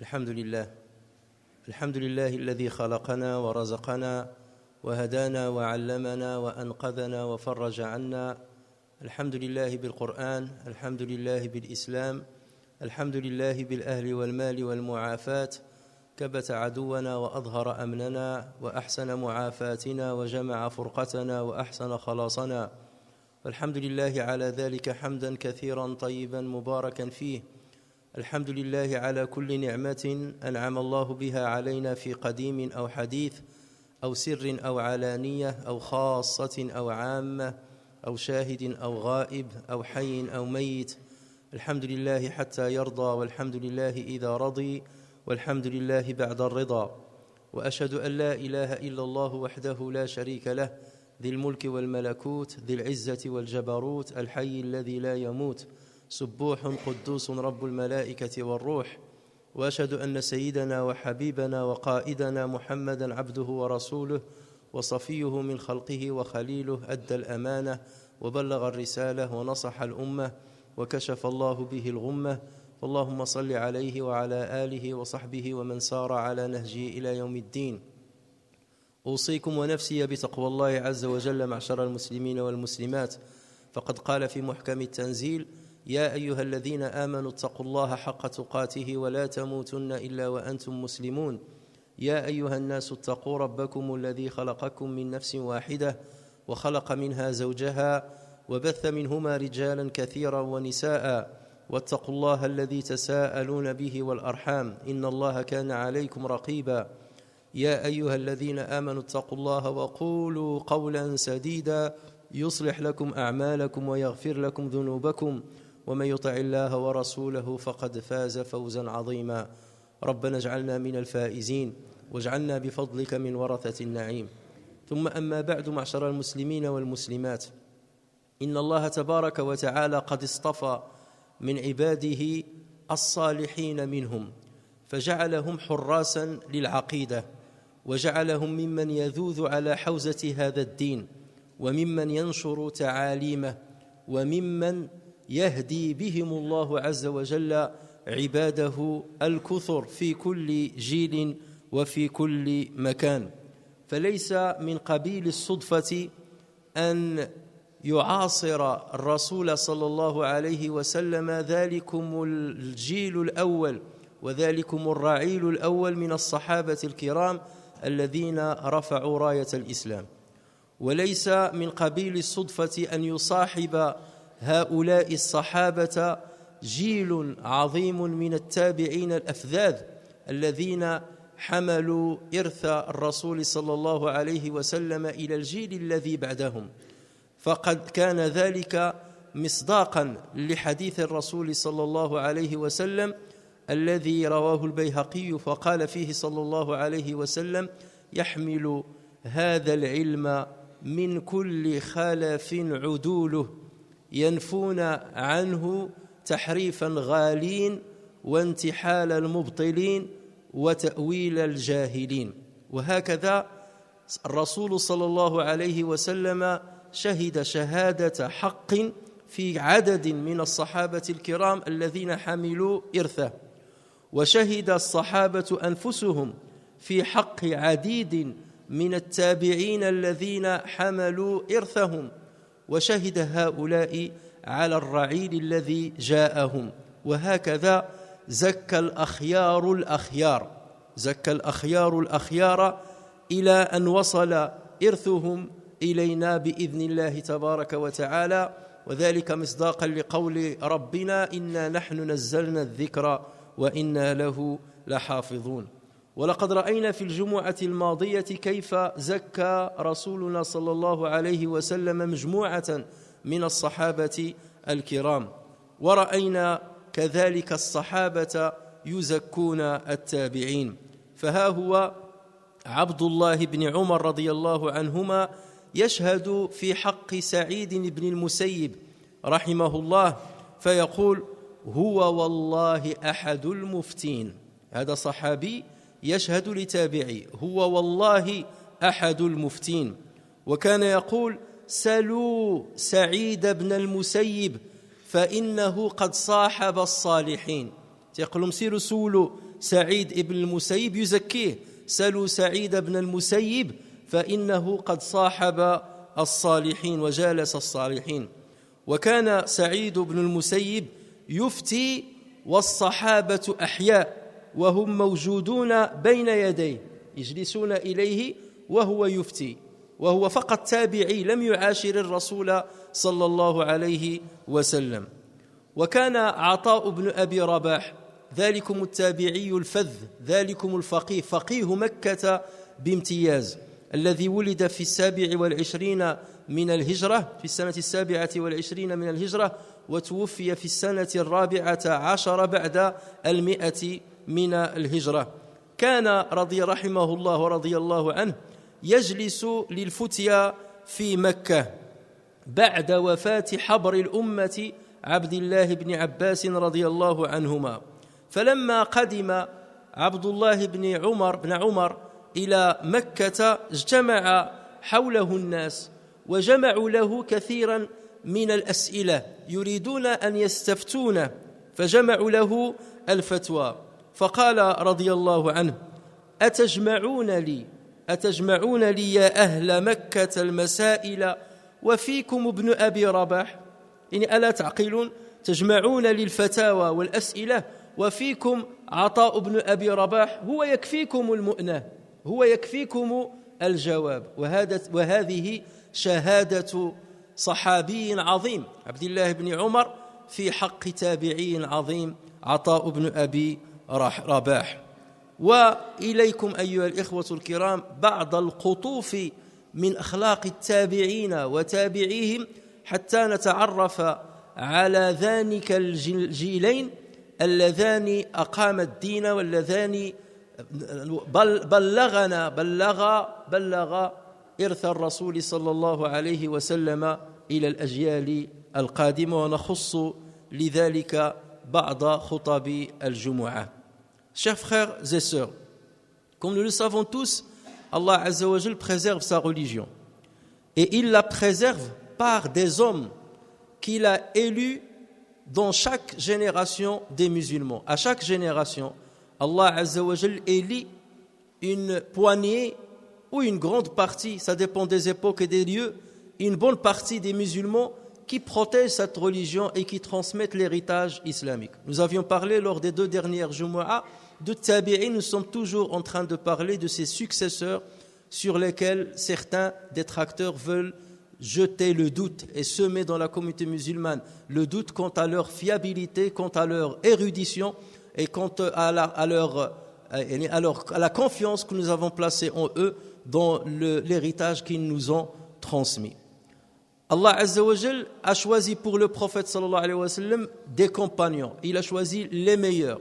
الحمد لله الذي خلقنا ورزقنا وهدانا وعلمنا وأنقذنا وفرج عنا. الحمد لله بالقرآن، الحمد لله بالإسلام، الحمد لله بالأهل والمال والمعافاة. كبت عدونا وأظهر أمننا وأحسن معافاتنا وجمع فرقتنا وأحسن خلاصنا. والحمد لله على ذلك حمدا كثيرا طيبا مباركا فيه. الحمد لله على كل نعمة أنعم الله بها علينا في قديم أو حديث أو سر أو علانية أو خاصة أو عامة أو شاهد أو غائب أو حي أو ميت. الحمد لله حتى يرضى، والحمد لله إذا رضي، والحمد لله بعد الرضا. وأشهد أن لا إله إلا الله وحده لا شريك له، ذي الملك والملكوت، ذي العزة والجبروت، الحي الذي لا يموت، سبوح قدوس رب الملائكة والروح. وأشهد أن سيدنا وحبيبنا وقائدنا محمدا عبده ورسوله وصفيه من خلقه وخليله، أدى الأمانة وبلغ الرسالة ونصح الأمة وكشف الله به الغمة. اللهم صل عليه وعلى آله وصحبه ومن سار على نهجه إلى يوم الدين. أوصيكم ونفسي بتقوى الله عز وجل معشر المسلمين والمسلمات، فقد قال في محكم التنزيل: يا أيها الذين آمنوا اتقوا الله حق تقاته ولا تموتن إلا وأنتم مسلمون. يا أيها الناس اتقوا ربكم الذي خلقكم من نفس واحدة وخلق منها زوجها وبث منهما رجالا كثيرا ونساء، واتقوا الله الذي تساءلون به والأرحام، إن الله كان عليكم رقيبا. يا أيها الذين آمنوا اتقوا الله وقولوا قولا سديدا يصلح لكم أعمالكم ويغفر لكم ذنوبكم، ومن يطع الله ورسوله فقد فاز فوزا عظيما. ربنا اجعلنا من الفائزين، واجعلنا بفضلك من ورثة النعيم. ثم أما بعد، معشر المسلمين والمسلمات، إن الله تبارك وتعالى قد اصطفى من عباده الصالحين منهم، فجعلهم حراسا للعقيدة، وجعلهم ممن يذوذ على حوزة هذا الدين، وممن ينشر تعاليمه، وممن يهدي بهم الله عز وجل عباده الكثر في كل جيل وفي كل مكان. فليس من قبيل الصدفة أن يعاصر الرسول صلى الله عليه وسلم ذلكم الجيل الأول وذلكم الرعيل الأول من الصحابة الكرام الذين رفعوا راية الإسلام. وليس من قبيل الصدفة أن يصاحب هؤلاء الصحابة جيل عظيم من التابعين الأفذاذ الذين حملوا إرث الرسول صلى الله عليه وسلم إلى الجيل الذي بعدهم. فقد كان ذلك مصداقا لحديث الرسول صلى الله عليه وسلم الذي رواه البيهقي، فقال فيه صلى الله عليه وسلم: يحمل هذا العلم من كل خلف عدوله، ينفون عنه تحريف الغالين وانتحال المبطلين وتأويل الجاهلين. وهكذا الرسول صلى الله عليه وسلم شهد شهادة حق في عدد من الصحابة الكرام الذين حملوا إرثه، وشهد الصحابة أنفسهم في حق عديد من التابعين الذين حملوا إرثهم، وشهد هؤلاء على الرعيل الذي جاءهم. وهكذا زكى الأخيار الأخيار إلى أن وصل إرثهم إلينا بإذن الله تبارك وتعالى، وذلك مصداقا لقول ربنا: إنا نحن نزلنا الذكر وإنا له لحافظون. ولقد رأينا في الجمعة الماضية كيف زكى رسولنا صلى الله عليه وسلم مجموعة من الصحابة الكرام، ورأينا كذلك الصحابة يزكون التابعين. فها هو عبد الله بن عمر رضي الله عنهما يشهد في حق سعيد بن المسيب رحمه الله فيقول: هو والله أحد المفتين. هذا صحابي يشهد لتابعي: هو والله أحد المفتين. وكان يقول: سلوا سعيد بن المسيب فإنه قد صاحب الصالحين. تيقول لهم سيروا سولوا سعيد ابن المسيب يزكيه سلوا سعيد بن المسيب فإنه قد صاحب الصالحين وجالس الصالحين. وكان سعيد بن المسيب يفتي والصحابة أحياء وهم موجودون بين يديه يجلسون إليه وهو يفتي وهو فقط تابعي لم يعاشر الرسول صلى الله عليه وسلم. وكان عطاء بن أبي رباح ذلكم التابعي الفذ ذلكم الفقيه فقيه مكة بامتياز الذي ولد في 27 من الهجرة في السنة 27 من الهجرة وتوفي في السنة 14 بعد 100 من الهجرة. كان رحمه الله ورضي الله عنه يجلس للفتيا في مكة بعد وفاة حبر الأمة عبد الله بن عباس رضي الله عنهما. فلما قدم عبد الله بن عمر إلى مكة اجتمع حوله الناس وجمعوا له كثيرا من الأسئلة يريدون أن يستفتونه فجمعوا له الفتوى. فقال رضي الله عنه أتجمعون لي يا أهل مكة المسائل وفيكم ابن أبي رباح يعني ألا تعقلون تجمعون للفتاوى والأسئلة وفيكم عطاء بن أبي رباح هو يكفيكم المؤنة هو يكفيكم الجواب. وهذه شهادة صحابي عظيم عبد الله بن عمر في حق تابعي عظيم عطاء بن أبي رباح. وإليكم أيها الإخوة الكرام بعض القطوف من أخلاق التابعين وتابعيهم حتى نتعرف على ذلك الجيلين اللذان أقام الدين واللذان بلغ إرث الرسول صلى الله عليه وسلم إلى الأجيال القادمة ونخص لذلك بعض خطب الجمعة. Chers frères et sœurs, comme nous le savons tous, Allah Azza wa Jal préserve sa religion et il la préserve par des hommes qu'il a élus dans chaque génération des musulmans. À chaque génération, Allah Azza wa Jal élit une poignée ou une grande partie, ça dépend des époques et des lieux, une bonne partie des musulmans qui protègent cette religion et qui transmettent l'héritage islamique. Nous avions parlé lors des 2 dernières Jumu'ah de Tabi'in, nous sommes toujours en train de parler de ces successeurs sur lesquels certains détracteurs veulent jeter le doute et semer dans la communauté musulmane le doute quant à leur fiabilité, quant à leur érudition et quant à la confiance que nous avons placée en eux dans l'héritage qu'ils nous ont transmis. Allah Azza wa Jal a choisi pour le prophète sallallahu alayhi wa sallam des compagnons. Il a choisi les meilleurs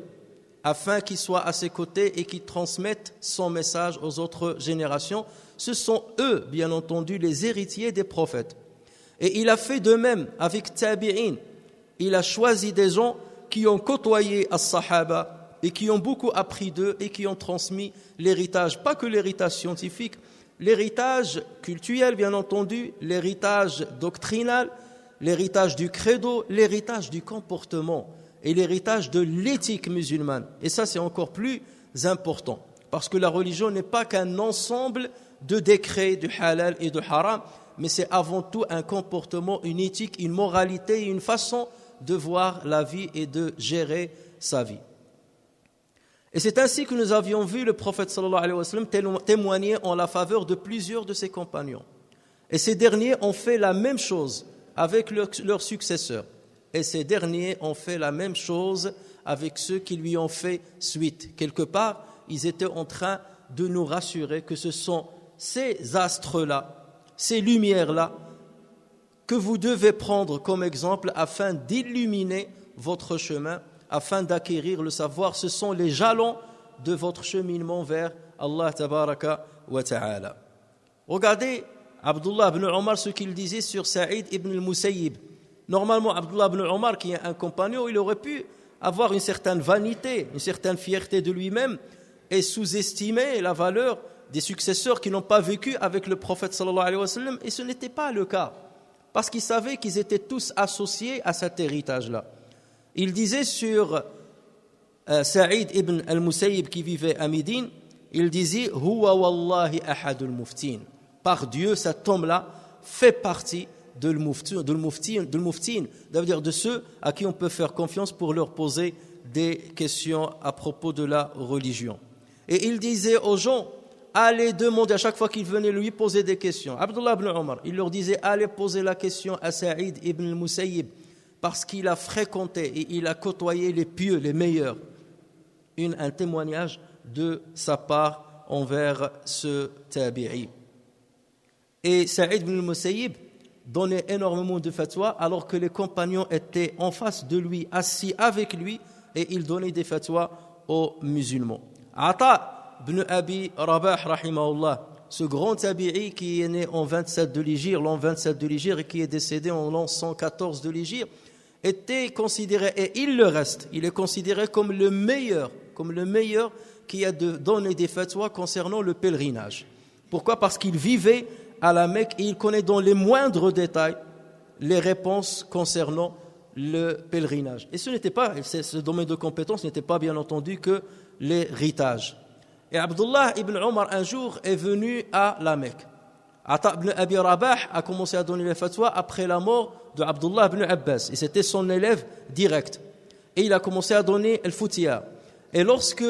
afin qu'ils soient à ses côtés et qu'ils transmettent son message aux autres générations. Ce sont eux, bien entendu, les héritiers des prophètes. Et il a fait de même avec Tabi'in. Il a choisi des gens qui ont côtoyé as-Sahaba et qui ont beaucoup appris d'eux et qui ont transmis l'héritage, pas que l'héritage scientifique, l'héritage cultuel, bien entendu, l'héritage doctrinal, l'héritage du credo, l'héritage du comportement et l'héritage de l'éthique musulmane. Et ça, c'est encore plus important, parce que la religion n'est pas qu'un ensemble de décrets du halal et de haram, mais c'est avant tout un comportement, une éthique, une moralité, une façon de voir la vie et de gérer sa vie. Et c'est ainsi que nous avions vu le prophète sallallahu alayhi wa sallam témoigner en la faveur de plusieurs de ses compagnons. Et ces derniers ont fait la même chose avec leurs successeurs. Et ces derniers ont fait la même chose avec ceux qui lui ont fait suite. Quelque part, ils étaient en train de nous rassurer que ce sont ces astres-là, ces lumières-là, que vous devez prendre comme exemple afin d'illuminer votre chemin, afin d'acquérir le savoir. Ce sont les jalons de votre cheminement vers Allah tabaraka wa ta'ala. Regardez Abdullah ibn Omar, ce qu'il disait sur Saïd ibn al-Musayyib. Normalement, Abdullah ibn Omar, qui est un compagnon, il aurait pu avoir une certaine vanité, une certaine fierté de lui-même et sous-estimer la valeur des successeurs qui n'ont pas vécu avec le prophète sallallahu alayhi wa sallam. Et ce n'était pas le cas, parce qu'il savait qu'ils étaient tous associés à cet héritage-là. Il disait sur Saïd ibn al-Musayyib qui vivait à Médine, il disait « Huwa wallahi ahadul muftin » Par Dieu, cet homme-là fait partie de l'muftin, c'est-à-dire de ceux à qui on peut faire confiance pour leur poser des questions à propos de la religion. Et il disait aux gens, allez demander à chaque fois qu'ils venaient lui poser des questions. Abdullah ibn Omar, il leur disait, allez poser la question à Saïd ibn al-Musayyib, parce qu'il a fréquenté et il a côtoyé les pieux, les meilleurs. Un témoignage de sa part envers ce tabi'i. Et Saïd ibn al-Musayyib donnait énormément de fatwa alors que les compagnons étaient en face de lui, assis avec lui, et il donnait des fatwas aux musulmans. Ata ibn Abi Rabah, rahimahullah, ce grand tabi'i qui est né en 27 de l'Hégire, l'an 27 de l'Hégire, et qui est décédé en l'an 114 de l'Hégire, était considéré, et il le reste, il est considéré comme le meilleur qui a donné des fatwas concernant le pèlerinage. Pourquoi ? Parce qu'il vivait à la Mecque et il connaît dans les moindres détails les réponses concernant le pèlerinage. Et ce domaine de compétence n'était pas bien entendu que l'héritage. Et Abdullah ibn Omar un jour est venu à la Mecque. Ata ibn Abi Rabah a commencé à donner les fatwas après la mort de Abdullah ibn Abbas. Et c'était son élève direct. Et il a commencé à donner el Foutiya. Et lorsque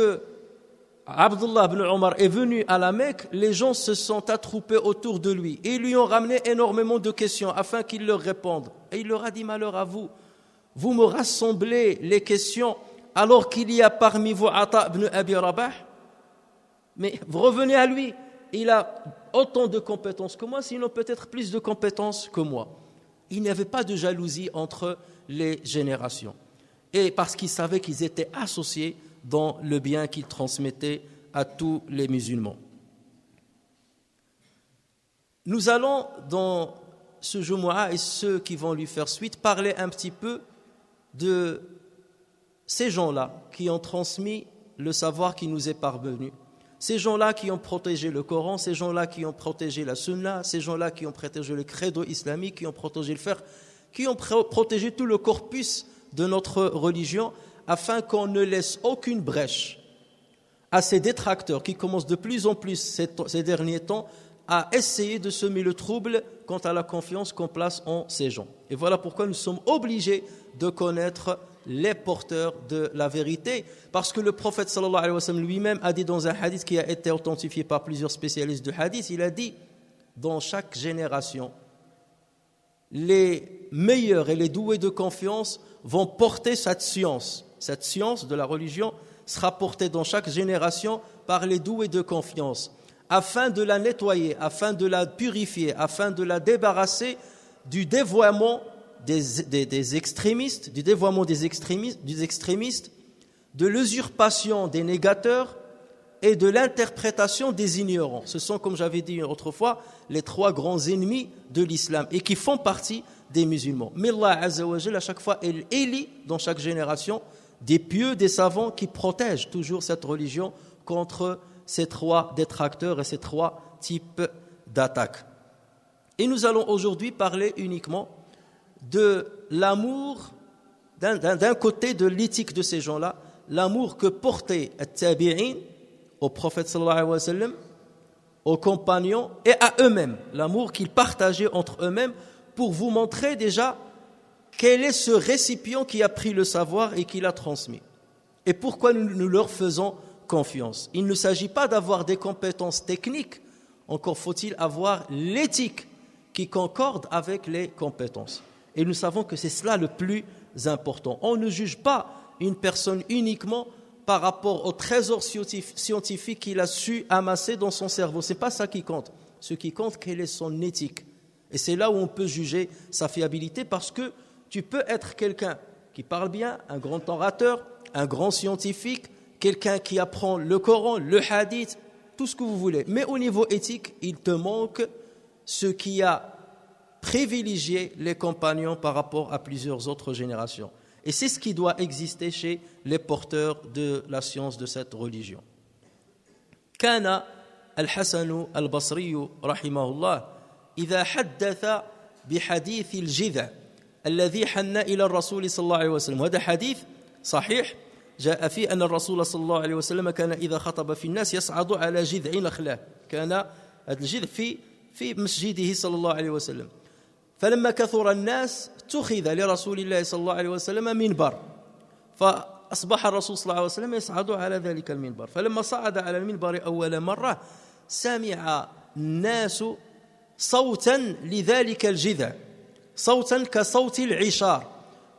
Abdullah ibn Omar est venu à la Mecque, les gens se sont attroupés autour de lui. Et ils lui ont ramené énormément de questions afin qu'il leur réponde. Et il leur a dit, malheur à vous. Vous me rassemblez les questions alors qu'il y a parmi vous Ata ibn Abi Rabah. Mais vous revenez à lui. Il a autant de compétences que moi, sinon peut-être plus de compétences que moi. Il n'y avait pas de jalousie entre les générations. Et parce qu'ils savaient qu'ils étaient associés dans le bien qu'ils transmettaient à tous les musulmans. Nous allons, dans ce Jumu'ah et ceux qui vont lui faire suite, parler un petit peu de ces gens-là qui ont transmis le savoir qui nous est parvenu. Ces gens-là qui ont protégé le Coran, ces gens-là qui ont protégé la Sunna, ces gens-là qui ont protégé le credo islamique, qui ont protégé le fiqh, qui ont protégé tout le corpus de notre religion, afin qu'on ne laisse aucune brèche à ces détracteurs qui commencent de plus en plus ces derniers temps à essayer de semer le trouble quant à la confiance qu'on place en ces gens. Et voilà pourquoi nous sommes obligés de connaître les porteurs de la vérité, parce que le prophète sallallahu alayhi wa sallam lui-même a dit dans un hadith qui a été authentifié par plusieurs spécialistes de hadith, il a dit, dans chaque génération, les meilleurs et les doués de confiance vont porter cette science de la religion sera portée dans chaque génération par les doués de confiance, afin de la nettoyer, afin de la purifier, afin de la débarrasser du dévoiement des extrémistes, de l'usurpation des négateurs et de l'interprétation des ignorants. Ce sont, comme j'avais dit autrefois, les trois grands ennemis de l'islam et qui font partie des musulmans. Mais Allah Azza wa Jalla, à chaque fois, il élit dans chaque génération des pieux, des savants qui protègent toujours cette religion contre ces trois détracteurs et ces trois types d'attaques. Et nous allons aujourd'hui parler uniquement de l'amour, d'un côté de l'éthique de ces gens-là, l'amour que portaient les tabi'in au prophète sallallahu alayhi wa sallam, aux compagnons et à eux-mêmes, l'amour qu'ils partageaient entre eux-mêmes, pour vous montrer déjà quel est ce récipient qui a pris le savoir et qui l'a transmis. Et pourquoi nous leur faisons confiance. Il ne s'agit pas d'avoir des compétences techniques, encore faut-il avoir l'éthique qui concorde avec les compétences. Et nous savons que c'est cela le plus important. On ne juge pas une personne uniquement par rapport au trésor scientifique qu'il a su amasser dans son cerveau. Ce n'est pas ça qui compte. Ce qui compte, quelle est son éthique. Et c'est là où on peut juger sa fiabilité, parce que tu peux être quelqu'un qui parle bien, un grand orateur, un grand scientifique, quelqu'un qui apprend le Coran, le hadith, tout ce que vous voulez. Mais au niveau éthique, il te manque ce qui a privilégié les compagnons par rapport à plusieurs autres générations. Et c'est ce qui doit exister chez les porteurs de la science de cette religion. كان الحسن البصري رحمه الله إذا حدث بحديث الجذع الذي حن إلى الرسول صلى الله عليه وسلم. وهذا حديث صحيح جاء فيه أن الرسول صلى الله عليه وسلم كان إذا خطب في الناس يصعد على جذع نخلة، كان هذا الجذع في مسجده صلى الله عليه وسلم. فلما كثر الناس اتخذ لرسول الله صلى الله عليه وسلم منبر، فأصبح الرسول صلى الله عليه وسلم يصعد على ذلك المنبر. فلما صعد على المنبر أول مرة سمع الناس صوتا لذلك الجذع، صوتا كصوت العشار،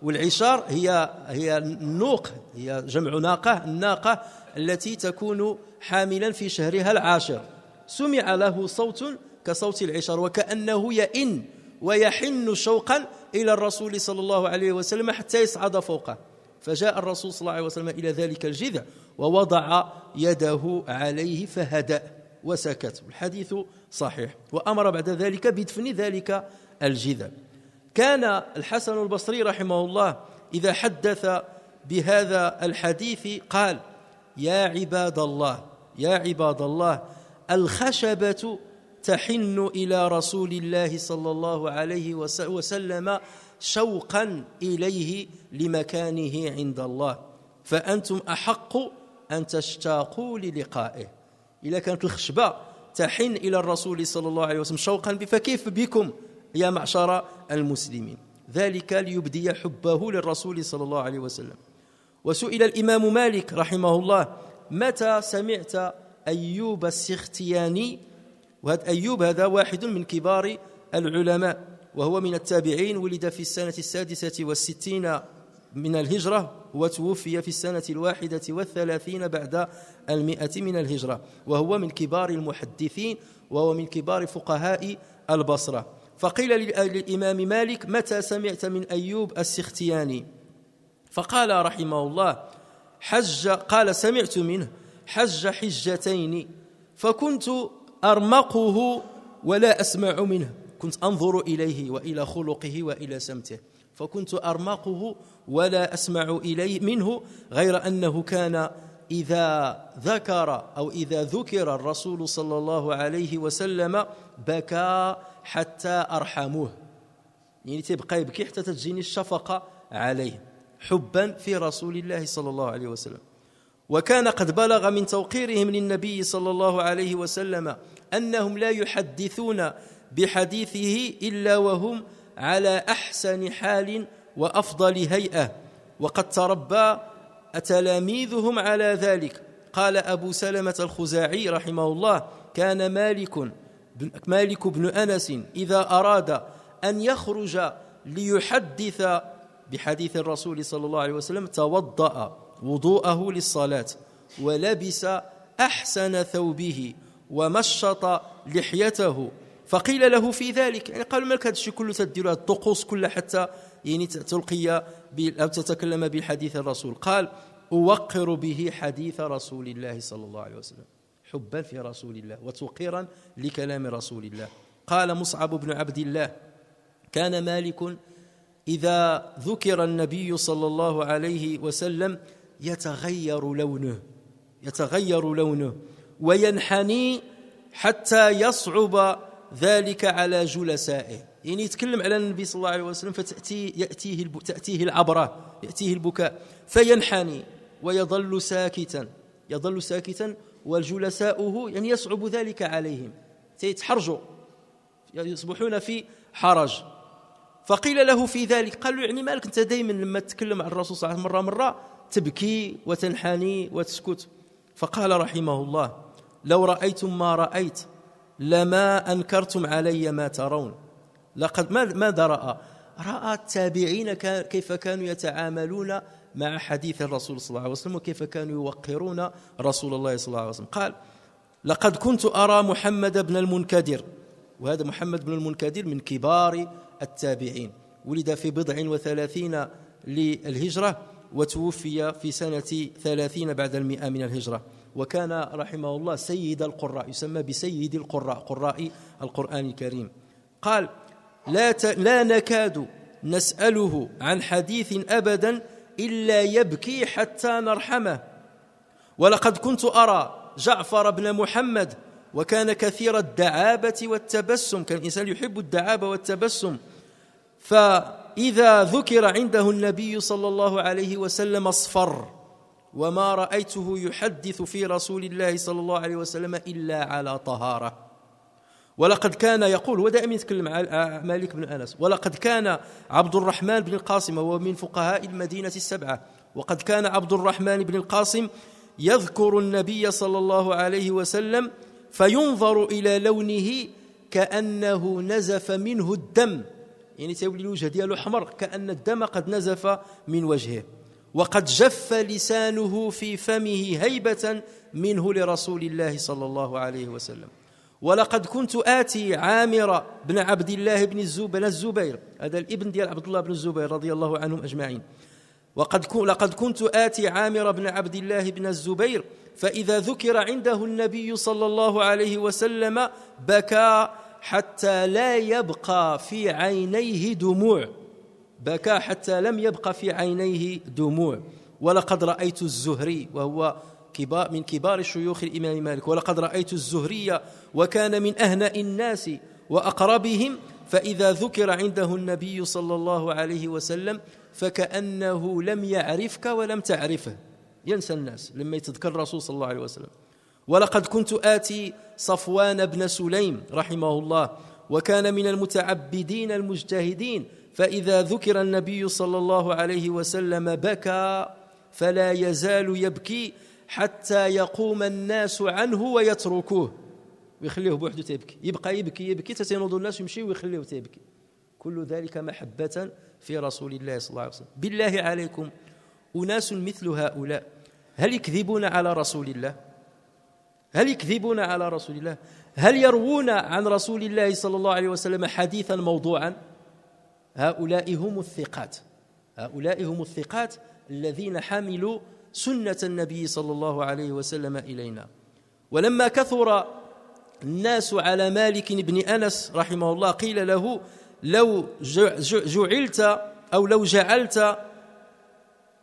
والعشار هي النوق، هي جمع ناقة، الناقة التي تكون حاملا في شهرها العاشر. سمع له صوت كصوت العشار وكأنه يئن ويحن شوقا إلى الرسول صلى الله عليه وسلم حتى يصعد فوقه. فجاء الرسول صلى الله عليه وسلم إلى ذلك الجذع ووضع يده عليه فهدأ وسكت، الحديث صحيح. وأمر بعد ذلك بدفن ذلك الجذع. كان الحسن البصري رحمه الله إذا حدث بهذا الحديث قال: يا عباد الله الخشبة تحن إلى رسول الله صلى الله عليه وسلم شوقا إليه لمكانه عند الله، فأنتم أحق أن تشتاقوا للقائه. إذا كانت الخشبة تحن إلى الرسول صلى الله عليه وسلم شوقا، فكيف بكم يا معشر المسلمين؟ ذلك ليبدي حبه للرسول صلى الله عليه وسلم. وسئل الإمام مالك رحمه الله: متى سمعت أيوب السختياني؟ وهذا أيوب هذا واحد من كبار العلماء، وهو من التابعين، ولد في السنة 66 من الهجرة وتوفي في السنة 31 بعد 100 من الهجرة، وهو من كبار المحدثين وهو من كبار فقهاء البصرة. فقيل للإمام مالك: متى سمعت من أيوب السختياني؟ فقال رحمه الله: قال سمعت منه حج حجتين، فكنت أرمقه ولا أسمع منه. كنت أنظر إليه وإلى خلقه وإلى سمته، فكنت أرمقه ولا أسمع إليه منه، غير أنه كان إذا ذكر الرسول صلى الله عليه وسلم بكى حتى أرحموه، يعني تبقى يبكي حتى تجيني الشفقة عليه، حبا في رسول الله صلى الله عليه وسلم. وكان قد بلغ من توقيرهم للنبي صلى الله عليه وسلم أنهم لا يحدثون بحديثه إلا وهم على أحسن حال وأفضل هيئة، وقد تربى تلاميذهم على ذلك. قال أبو سلمة الخزاعي رحمه الله: كان مالك بن أنس إذا أراد أن يخرج ليحدث بحديث الرسول صلى الله عليه وسلم توضأ وضوءه للصلاة، ولبس أحسن ثوبه، ومشط لحيته. فقيل له في ذلك، يعني قالوا: مالك هذا الشيء كله تدير هذه الطقوس كلها حتى يعني تلقي أو تتكلم بالحديث الرسول؟ قال: أوقر به حديث رسول الله صلى الله عليه وسلم، حبا في رسول الله وتوقيرا لكلام رسول الله. قال مصعب بن عبد الله: كان مالك إذا ذكر النبي صلى الله عليه وسلم يتغير لونه وينحني حتى يصعب ذلك على جلسائه، يعني يتكلم على النبي صلى الله عليه وسلم تأتيه العبرة، يأتيه البكاء، فينحني ويظل ساكتا والجلساؤه يعني يصعب ذلك عليهم، يتحرجوا، يصبحون في حرج. فقيل له في ذلك، قالوا: يعني مالك أنت دائما لما تتكلم عن الرسول صلى الله عليه وسلم مرة تبكي وتنحني وتسكت؟ فقال رحمه الله: لو رأيتم ما رأيت لما أنكرتم علي ما ترون. لقد ماذا رأى التابعين كيف كانوا يتعاملون مع حديث الرسول صلى الله عليه وسلم، وكيف كانوا يوقرون رسول الله صلى الله عليه وسلم. قال: لقد كنت أرى محمد بن المنكدر، وهذا محمد بن المنكدر من كبار التابعين، ولد في 37 للهجرة وتوفي في سنة 30 بعد 100 من الهجرة، وكان رحمه الله سيد القراء، يسمى بسيد القراء، قراء القرآن الكريم. قال: لا نكاد نسأله عن حديث أبدا إلا يبكي حتى نرحمه. ولقد كنت أرى جعفر بن محمد، وكان كثير الدعابة والتبسم، كان الإنسان يحب الدعابة والتبسم، فإذا ذكر عنده النبي صلى الله عليه وسلم اصفر وما رأيته يحدث في رسول الله صلى الله عليه وسلم إلا على طهارة. ولقد كان يقول، ودائما يتكلم عن مالك بن أنس، ولقد كان عبد الرحمن بن القاسم وهو من فقهاء المدينة السبعة، وقد كان عبد الرحمن بن القاسم يذكر النبي صلى الله عليه وسلم فينظر إلى لونه كأنه نزف منه الدم، يعني تولي الوجه ديالو حمر كأن الدم قد نزف من وجهه، وقد جف لسانه في فمه هيبة منه لرسول الله صلى الله عليه وسلم. ولقد كنت آتي عامر بن عبد الله بن الزبير، هذا الابن ديال عبد الله بن الزبير رضي الله عنهم أجمعين، لقد كنت آتي عامر بن عبد الله بن الزبير فإذا ذكر عنده النبي صلى الله عليه وسلم بكى حتى لا يبقى في عينيه دموع، بكى حتى لم يبقى في عينيه دموع. ولقد رأيت الزهري، وهو من كبار شيوخ الإمام مالك، ولقد رأيت الزهري وكان من أهنأ الناس وأقربهم، فإذا ذكر عنده النبي صلى الله عليه وسلم فكأنه لم يعرفك ولم تعرفه، ينسى الناس لما يتذكر الرسول صلى الله عليه وسلم. ولقد كنت آتي صفوان بن سليم رحمه الله وكان من المتعبدين المجتهدين، فإذا ذكر النبي صلى الله عليه وسلم بكى فلا يزال يبكي حتى يقوم الناس عنه ويتركوه، ويخليه بوحده تبكي، يبقى يبكي تتنوض الناس يمشي ويخليه تبكي. كل ذلك محبة في رسول الله صلى الله عليه وسلم. بالله عليكم، أناس مثل هؤلاء هل يكذبون على رسول الله؟ هل يكذبون على رسول الله؟ هل يروون عن رسول الله صلى الله عليه وسلم حديثا موضوعا؟ هؤلاء هم الثقات، هؤلاء هم الثقات الذين حملوا سنة النبي صلى الله عليه وسلم إلينا. ولما كثر الناس على مالك بن أنس رحمه الله قيل له لو جعلت أو لو جعلت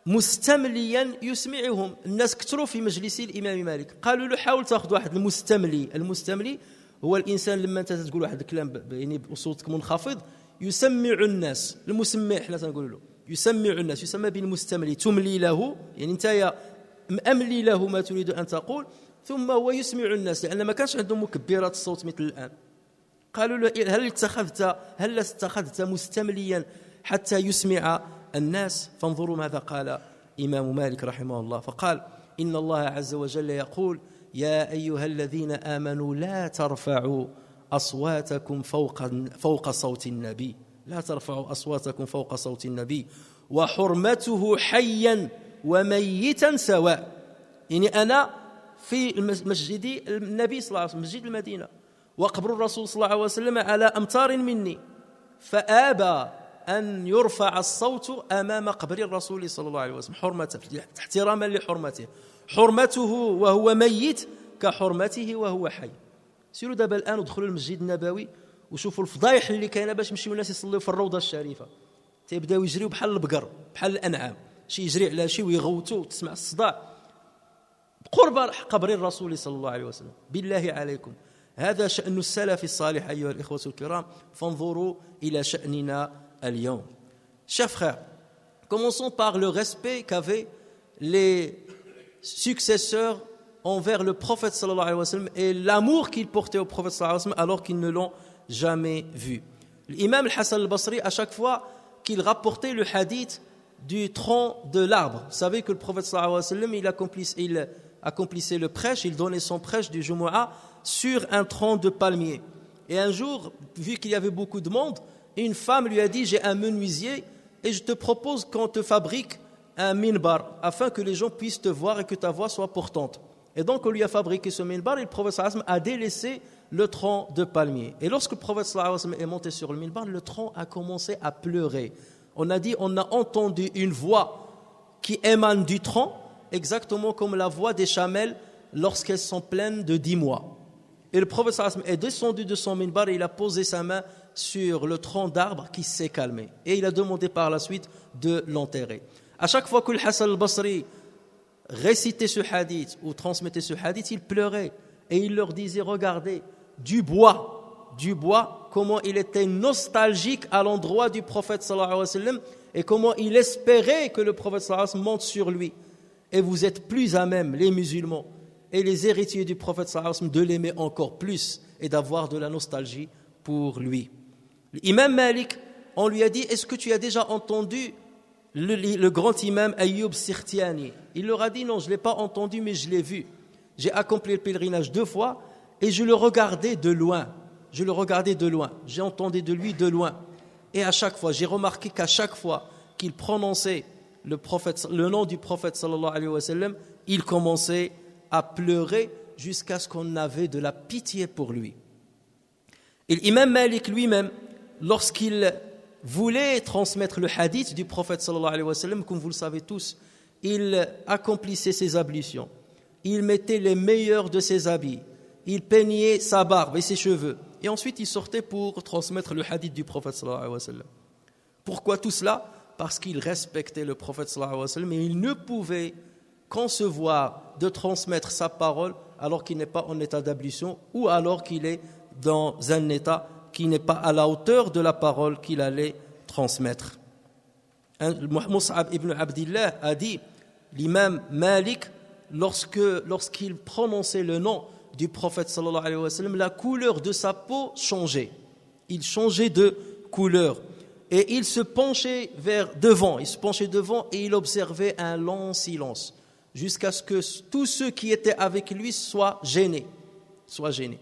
مستمليا يسمعهم، الناس كثروا في مجلس الإمام مالك، قالوا له حاول تأخذ واحد المستملي. المستملي هو الإنسان لما أنت تقول واحد الكلام يعني بصوتك منخفض يسمع الناس، المسمع احنا تنقول له يسمع الناس، يسمى بالمستملي، تملي له يعني أنت أملي له ما تريد أن تقول ثم هو يسمع الناس، لأن ما كانش عندهم مكبرات الصوت مثل الآن. قالوا له هل اتخذت مستمليا حتى يسمع الناس؟ فانظروا ماذا قال إمام مالك رحمه الله، فقال إن الله عز وجل يقول يا أيها الذين آمنوا لا ترفعوا أصواتكم فوق صوت النبي، لا ترفعوا أصواتكم فوق صوت النبي وحرمته حيا وميتا سواء. يعني أنا في مسجد النبي صلى الله عليه وسلم مسجد المدينة وقبر الرسول صلى الله عليه وسلم على أمتار مني، فآبى أن يرفع الصوت أمام قبر الرسول صلى الله عليه وسلم حرمته احتراما لحرمته، حرمته وهو ميت كحرمته وهو حي. سيروا دابا الآن ودخلوا المسجد النبوي وشوفوا الفضايح اللي كاينه باش يمشيو الناس يصليوا في الروضة الشريفة، تيبداو يجريوا بحال البقر بحال الأنعام، شي يجري على شي ويغوتوا تسمع الصداع قرب قبر الرسول صلى الله عليه وسلم. بالله عليكم، هذا شأن السلف الصالح أيها الإخوة الكرام، فانظروا إلى شأننا اليوم. Chers frères, commençons par le respect qu'avaient les successeurs envers le prophète sallallahu alayhi wa sallam et l'amour qu'ils portaient au prophète sallallahu alayhi wa sallam alors qu'ils ne l'ont jamais vu. L'imam al-Hassan al-Basri, à chaque fois qu'il rapportait le hadith du tronc de l'arbre, vous savez que le prophète sallallahu alayhi wa sallam il accomplissait le prêche, il donnait son prêche du Jumu'ah sur un tronc de palmier. Et un jour, vu qu'il y avait beaucoup de monde, une femme lui a dit j'ai un menuisier et je te propose qu'on te fabrique un minbar afin que les gens puissent te voir et que ta voix soit portante. Et donc on lui a fabriqué ce minbar et le prophète sallallahu alayhi wa sallam a délaissé le tronc de palmier. Et lorsque le prophète sallallahu alayhi wa sallam est monté sur le minbar, le tronc a commencé à pleurer. On a dit on a entendu une voix qui émane du tronc exactement comme la voix des chamelles lorsqu'elles sont pleines de 10 mois. Et le prophète sallallahu alayhi wa sallam est descendu de son minbar et il a posé sa main sur le tronc d'arbre qui s'est calmé. Et il a demandé par la suite de l'enterrer. À chaque fois que le Hassan al-Basri récitait ce hadith ou transmettait ce hadith, il pleurait. Et il leur disait, regardez, du bois, comment il était nostalgique à l'endroit du prophète sallallahu alayhi wa sallam et comment il espérait que le prophète sallallahu alayhi wa sallam monte sur lui. Et vous êtes plus à même, les musulmans et les héritiers du prophète sallallahu alayhi wa sallam, de l'aimer encore plus et d'avoir de la nostalgie pour lui. L'imam Malik, on lui a dit, est-ce que tu as déjà entendu le grand imam Ayyub Sirtiani? Il leur a dit, non, je ne l'ai pas entendu, mais je l'ai vu. J'ai accompli le pèlerinage 2 fois et je le regardais de loin. J'ai entendu de lui de loin. Et à chaque fois, j'ai remarqué qu'à chaque fois qu'il prononçait le nom du prophète sallallahu alayhi wa sallam, il commençait à pleurer jusqu'à ce qu'on avait de la pitié pour lui. Et l'imam Malik lui-même, lorsqu'il voulait transmettre le hadith du prophète sallallahu alayhi wa sallam, comme vous le savez tous, il accomplissait ses ablutions, il mettait les meilleurs de ses habits, il peignait sa barbe et ses cheveux, et ensuite il sortait pour transmettre le hadith du prophète sallallahu alayhi wa sallam. Pourquoi tout cela? Parce qu'il respectait le prophète sallallahu alayhi wa sallam, et il ne pouvait concevoir de transmettre sa parole alors qu'il n'est pas en état d'ablution ou alors qu'il est dans un état qui n'est pas à la hauteur de la parole qu'il allait transmettre. Mus'ab ibn Abdillah a dit, l'imam Malik, lorsqu'il prononçait le nom du prophète sallallahu alayhi wa sallam, la couleur de sa peau changeait. Il changeait de couleur. Et il se penchait devant et il observait un long silence jusqu'à ce que tous ceux qui étaient avec lui soient gênés.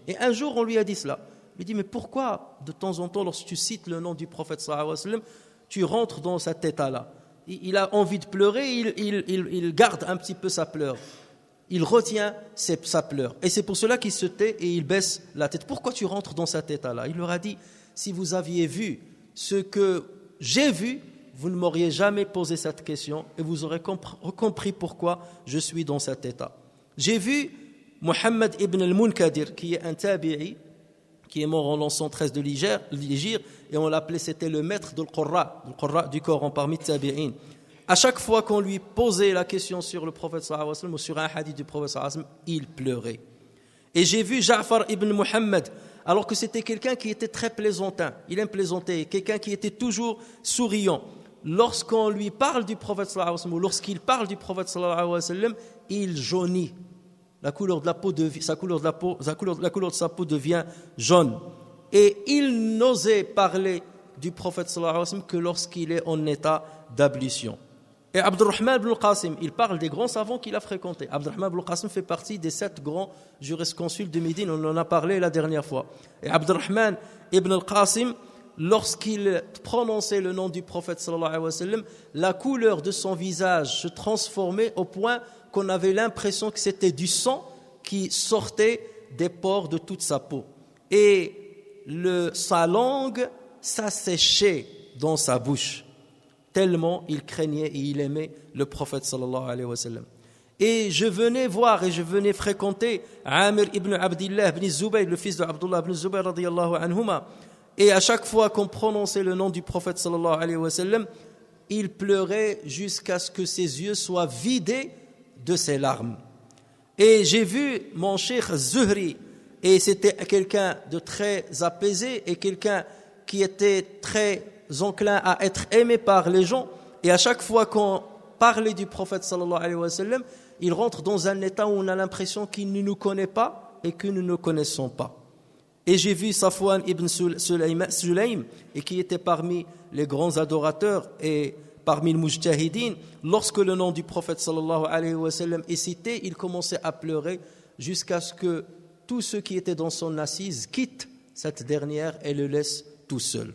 Et un jour, on lui a dit cela. Il dit, mais pourquoi de temps en temps, lorsque tu cites le nom du prophète sallallahu alayhi wa sallam, tu rentres dans cet état-là? Il a envie de pleurer, il garde un petit peu sa pleure. Il retient sa pleure. Et c'est pour cela qu'il se tait et il baisse la tête. Pourquoi tu rentres dans cet état-là? Il leur a dit, si vous aviez vu ce que j'ai vu, vous ne m'auriez jamais posé cette question et vous aurez compris pourquoi je suis dans cet état. J'ai vu Muhammad ibn al-Munkadir, qui est un tabi'i, qui est mort en l'an 113 de l'Hégire, et on l'appelait, c'était le maître de l'Qurra du Coran parmi tabi'in. À chaque fois qu'on lui posait la question sur le prophète sallallahu alayhi wa sallam ou sur un hadith du prophète sallallahu alayhi wa sallam, il pleurait. Et j'ai vu Ja'far ibn Muhammad, alors que c'était quelqu'un qui était très plaisantin, il aime plaisanter, quelqu'un qui était toujours souriant. Lorsqu'on lui parle du prophète sallallahu alayhi wa sallam, ou lorsqu'il parle du prophète sallallahu alayhi wa sallam, il jaunit. La couleur de sa peau devient jaune. Et il n'osait parler du prophète sallallahu alayhi wa sallam que lorsqu'il est en état d'ablution. Et Abdurrahman ibn al-Qasim, il parle des grands savants qu'il a fréquentés. Abdurrahman ibn al-Qasim fait partie des 7 grands jurisconsuls de Médine, on en a parlé la dernière fois. Et Abdurrahman ibn al-Qasim, lorsqu'il prononçait le nom du prophète sallallahu alayhi wa sallam, la couleur de son visage se transformait au point qu'on avait l'impression que c'était du sang qui sortait des pores de toute sa peau. Et sa langue s'asséchait dans sa bouche, tellement il craignait et il aimait le prophète sallallahu alayhi wa sallam. Et je venais voir et je venais fréquenter Amir ibn Abdillah ibn Zubayr, le fils de Abdullah ibn Zubayr radiyallahu anhuma. Et à chaque fois qu'on prononçait le nom du prophète sallallahu alayhi wa sallam, il pleurait jusqu'à ce que ses yeux soient vidés de ses larmes. Et j'ai vu mon cheikh Zuhri, et c'était quelqu'un de très apaisé et quelqu'un qui était très enclin à être aimé par les gens. Et à chaque fois qu'on parlait du prophète sallallahu alayhi wa sallam, il rentre dans un état où on a l'impression qu'il ne nous connaît pas et que nous ne connaissons pas. Et j'ai vu Safwan ibn Sulaym, et qui était parmi les grands adorateurs et parmi les mujtahidines, lorsque le nom du prophète sallallahu alayhi wa sallam est cité, il commençait à pleurer jusqu'à ce que tous ceux qui étaient dans son assise quittent cette dernière et le laissent tout seul.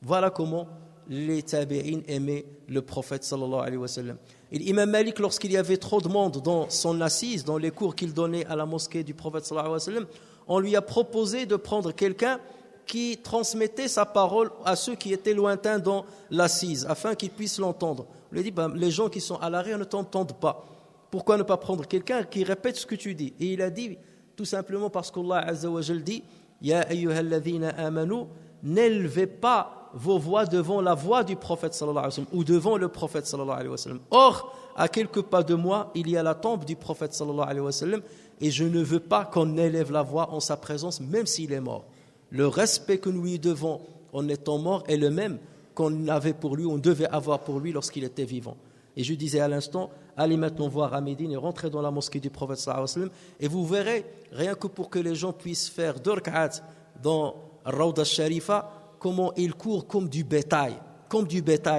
Voilà comment les tabi'in aimaient le prophète sallallahu alayhi wa sallam. Et l'imam Malik, lorsqu'il y avait trop de monde dans son assise, dans les cours qu'il donnait à la mosquée du prophète sallallahu alayhi wa sallam, on lui a proposé de prendre quelqu'un qui transmettait sa parole à ceux qui étaient lointains dans l'assise, afin qu'ils puissent l'entendre. On lui a dit, les gens qui sont à l'arrière ne t'entendent pas. Pourquoi ne pas prendre quelqu'un qui répète ce que tu dis? Et il a dit, tout simplement parce qu'Allah Azza wa Jal dit, Ya ayyuhalladhina amanu, n'élevez pas vos voix devant la voix du prophète sallallahu alayhi wa sallam, ou devant le prophète sallallahu alayhi wa sallam. Or, à quelques pas de moi, il y a la tombe du prophète sallallahu alayhi wa sallam, et je ne veux pas qu'on élève la voix en sa présence, même s'il est mort. Le respect que nous lui devons en étant mort est le même qu'on avait pour lui, on devait avoir pour lui lorsqu'il était vivant. Et je disais à l'instant, allez maintenant voir à Médine et rentrez dans la mosquée du prophète sallallahu alayhi wa sallam et vous verrez, rien que pour que les gens puissent faire 2 rak'at dans Rawda al-Sharifa, comment ils courent comme du bétail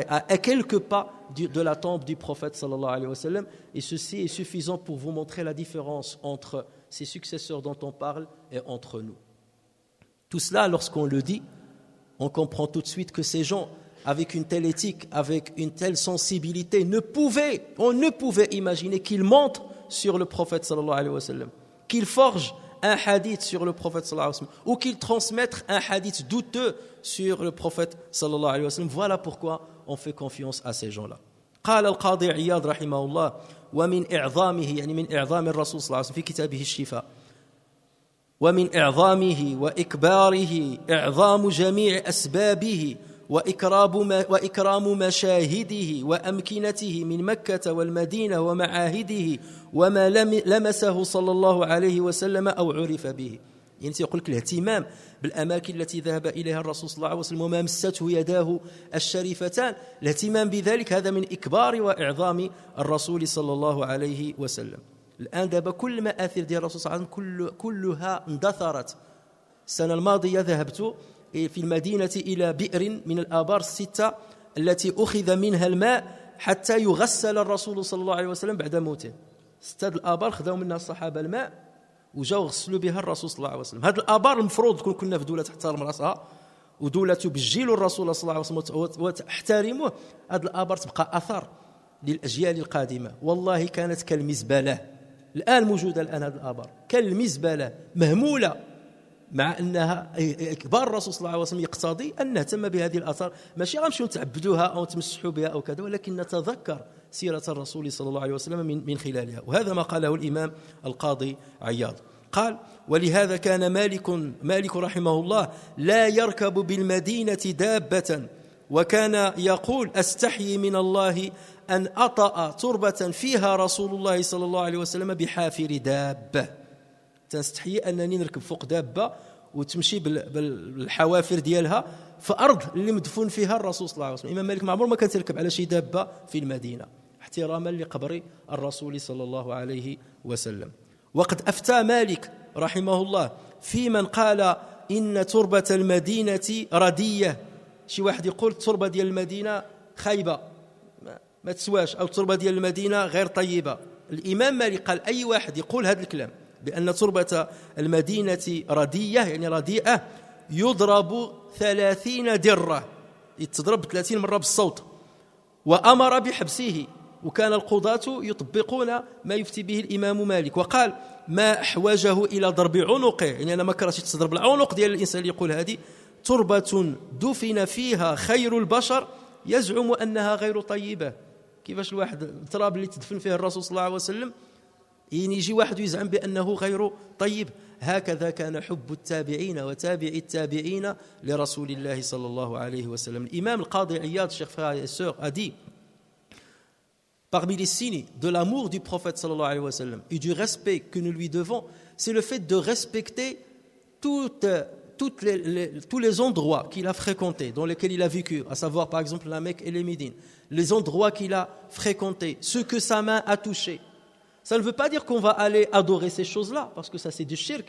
à quelques pas de la tombe du prophète sallallahu alayhi wa sallam. Et ceci est suffisant pour vous montrer la différence entre ces successeurs dont on parle et entre nous. Tout cela, lorsqu'on le dit, on comprend tout de suite que ces gens, avec une telle éthique, avec une telle sensibilité, on ne pouvait imaginer qu'ils mentent sur le prophète sallallahu alayhi wa sallam, qu'ils forgent un hadith sur le prophète sallallahu alayhi wa sallam, ou qu'ils transmettent un hadith douteux sur le prophète sallallahu alayhi wa sallam. Voilà pourquoi on fait confiance à ces gens-là. قال القاضي عياض رحمه الله ومن إعظامه يعني من إعظام الرسول صلى الله عليه وسلم في كتابه الشفاء ومن إعظامه وإكباره إعظام جميع أسبابه وإكرام مشاهده وأمكنته من مكة والمدينة ومعاهده وما لمسه صلى الله عليه وسلم أو عرف به. يعني يقول لك الاهتمام بالأماكن التي ذهب إليها الرسول صلى الله عليه وسلم وما مسته يداه الشريفتان، الاهتمام بذلك هذا من إكبار وإعظام الرسول صلى الله عليه وسلم. الآن دابا كل مآثر ديال الرسول صلى الله عليه وسلم كلها اندثرت. السنة الماضية ذهبت في المدينة إلى بئر من الآبار 6 التي أخذ منها الماء حتى يغسل الرسول صلى الله عليه وسلم بعد موته. 6 الآبار خذوا منها الصحابة الماء وجاو غسلوا بها الرسول صلى الله عليه وسلم. هذه الآبار المفروض تكون كنا في دولة تحترم رأسها ودولة تبجل الرسول صلى الله عليه وسلم وتحترمه. هذه الآبار تبقى أثر للأجيال القادمة. والله كانت كالمزبلة، الآن موجودة الآن هذه الآبار كالمزبلة مهمولة، مع أنها إكبار الرسول صلى الله عليه وسلم يقتضي أن نهتم بهذه الآثار، ماشي غنمشيو نتعبدوها أو نتمسحوا بها أو كذا، ولكن نتذكر سيرة الرسول صلى الله عليه وسلم من خلالها. وهذا ما قاله الإمام القاضي عياض. قال: ولهذا كان مالك رحمه الله لا يركب بالمدينة دابة، وكان يقول: أستحيي من الله أن أطأ تربة فيها رسول الله صلى الله عليه وسلم بحافر دابة. تستحيي أنني نركب فوق دابة وتمشي بالحوافر ديالها في أرض اللي مدفون فيها الرسول صلى الله عليه وسلم. الإمام مالك معمر ما كان يركب على شي دابة في المدينة احتراما لقبر الرسول صلى الله عليه وسلم. وقد أفتى مالك رحمه الله في من قال إن تربة المدينة ردية. شي واحد يقول التربة ديال المدينة خايبة ما تسواش، أو التربة ديال المدينة غير طيبة. الإمام مالك قال أي واحد يقول هذا الكلام بأن تربة المدينة ردية يعني رديئة يضرب 30 درة، يتضرب 30 مرة بالصوت. وأمر بحبسه، وكان القضاة يطبقون ما يفتي به الإمام مالك. وقال: ما أحوجه إلى ضرب عنقه، يعني أنا ما كرهتش تضرب العنق ديال الإنسان اللي يقول هذه تربة دفن فيها خير البشر يزعم أنها غير طيبة. كيفاش الواحد التراب اللي تدفن فيه الرسول صلى الله عليه وسلم يعني يجي واحد ويزعم بأنه غير طيب؟ هكذا كان حب التابعين وتابع التابعين لرسول الله صلى الله عليه وسلم. الإمام القاضي عياض, chers frères et sœurs, a dit: parmi les signes de l'amour du prophète sallallahu alayhi wa sallam et du respect que nous lui devons, c'est le fait de respecter tous les endroits qu'il a fréquentés, dans lesquels il a vécu, à savoir par exemple la Mecque et les Médines, les endroits qu'il a fréquentés, ce que sa main a touché. Ça ne veut pas dire qu'on va aller adorer ces choses-là, parce que ça c'est du shirk,